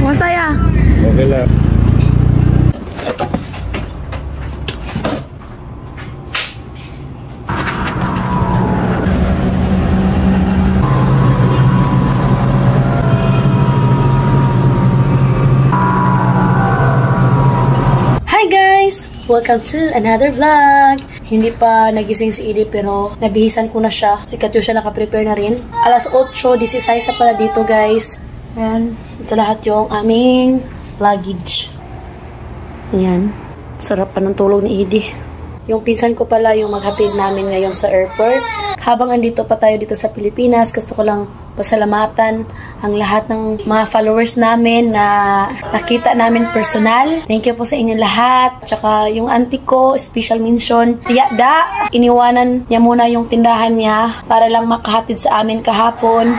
Masaya. Okay lang. Welcome to another vlog. Hindi pa nagising si Edie pero nabihisan ko na siya. Si Katyusha nakaprepare na rin. Alas 8:16 na pala dito guys. Ayan. Ito lahat yung aming luggage. Ayan. Sarap pa ng tulog ni Edie. Yung pinsan ko pala yung maghatid namin ngayon sa airport. Habang andito pa tayo dito sa Pilipinas, gusto ko lang pasalamatan ang lahat ng mga followers namin na nakita namin personal. Thank you po sa inyong lahat. Tsaka yung auntie ko, special mention. Tiya Da, iniwanan niya muna yung tindahan niya para lang makahatid sa amin kahapon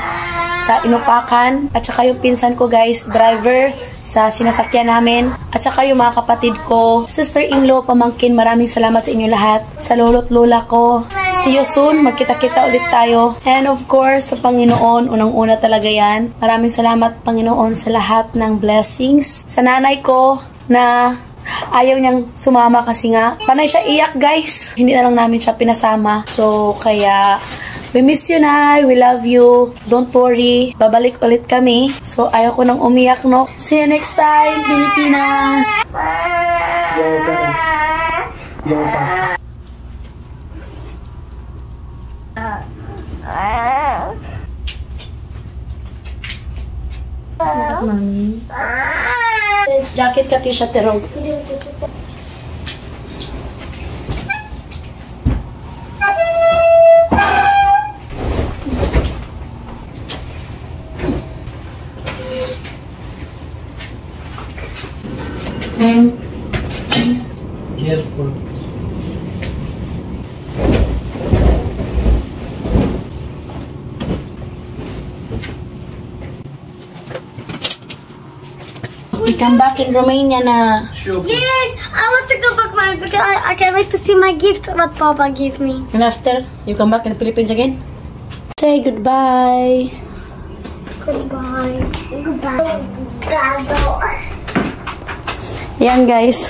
sa Inupakan. At saka yung pinsan ko guys, driver sa sinasakyan namin. At saka yung mga kapatid ko, sister-in-law, pamangkin, maraming salamat sa inyo lahat. Sa lolo't lola ko. See you soon. Magkita-kita ulit tayo. And of course, sa Panginoon, unang-una talaga yan. Maraming salamat Panginoon sa lahat ng blessings. Sa nanay ko na ayaw niyang sumama kasi nga panay siya iyak guys. Hindi na lang namin siya pinasama. So, kaya we miss you, Nay. We love you. Don't worry. Babalik ulit kami. So, ayaw ko nang umiyak, no? See you next time, Pilipinas! Mami. Jacket ka, t-shirt, terong. Careful. We come back in Romania na. Sure. Yes, I want to go back my because I can't wait to see my gift what Papa gave me. And after, you come back in the Philippines again? Say goodbye. Goodbye. Goodbye. Yan guys.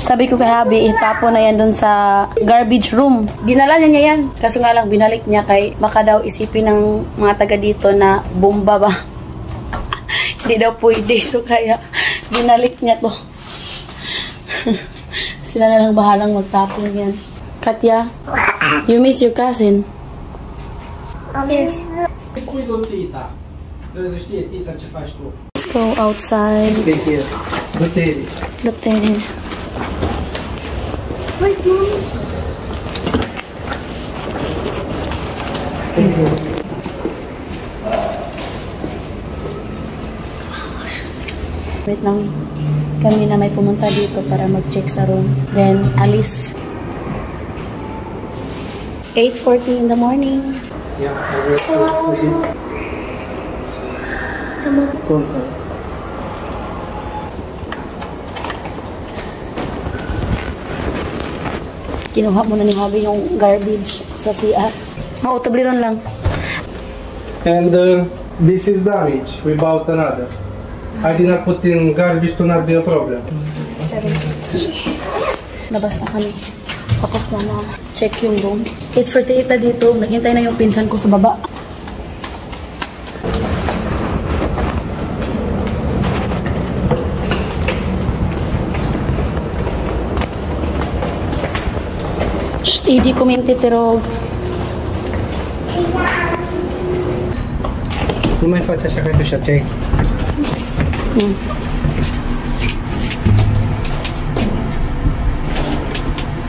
Sabi ko kay Habi, itapon na yan dun sa garbage room. Dinala niya yan. Kaso nga lang, binalik niya kay baka daw isipin ng mga taga dito na bomba ba. Hindi daw pwede. So kaya, binalik niya to. Sila na lang bahalang magtapon yan. Katya, you miss your cousin? Yes. Let's go outside. Boteri. Lotte. Wait, Mom. Wait lang. Kami na may pumunta dito para mag-check sa room. Then, alis. 8:40 in the morning. Yeah, cool. Kinuha mo na ni Habi yung garbage sa CR. Mautobliron lang. And this is damage. We bought another. I did not put in garbage to not be a problem. Labas na kami. Tapos na check yung room. 8:48 na dito. Naghintay na yung pinsan ko sa baba. Hindi kuminti pero Nu mai faci așa ca tu și aceea.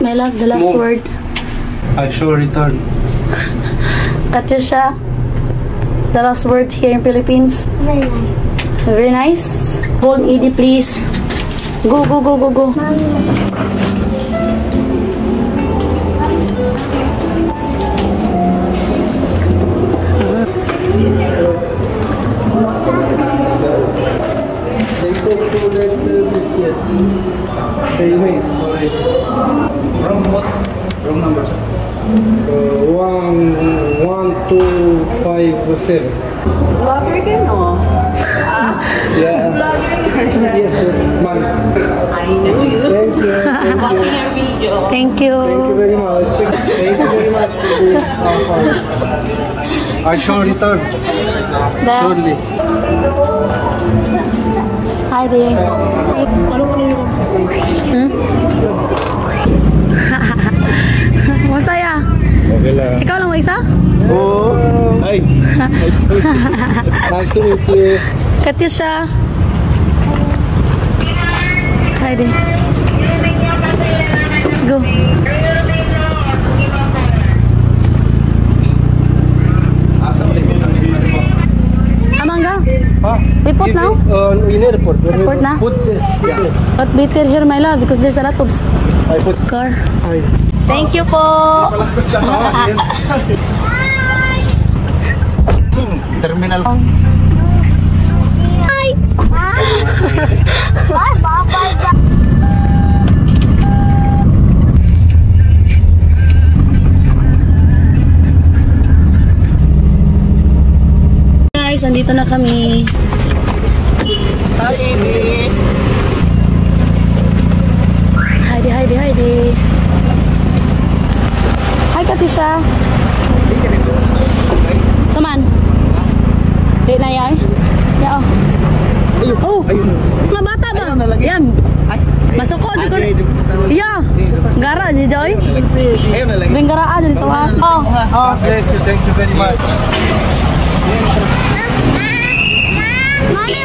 My love, the last Mom. word. I shall return. Katisha, the last word here in Philippines. Very nice. Very nice. Hold Edie, please. Go, go, go, go, go. Wrong number, sir. 1, 2, 5, 7. Vlogger ka, no? Man. I know you. Thank you. Thank Watching you. your video. Thank you. Thank you very much. Thank you very much for this offer. I shall return shortly. Hi, Di. Musta ya? Okay lang. Ikaw lang mag-isa? Oh, hi. Nice to meet you. Katisha. Hi, Di. Go. Amangga, Ah, we put now? In airport. Airport na? Put there. Yeah. But better here, my love, because there's a lot of I put. car. Hi. Thank you po. Terminal. Bye. Bye. Bye. Guys, andito na kami. Hi, Edie. Heidi. Hi, Katisha. Saman? Di na yan? Yeah, oh. Mga bata ba? Yan. Masuk ko. Yeah. Gara, di Joy? Ayun na lang. Bring garaan dito ha. Oh. God bless you. Thank you very much. Mommy,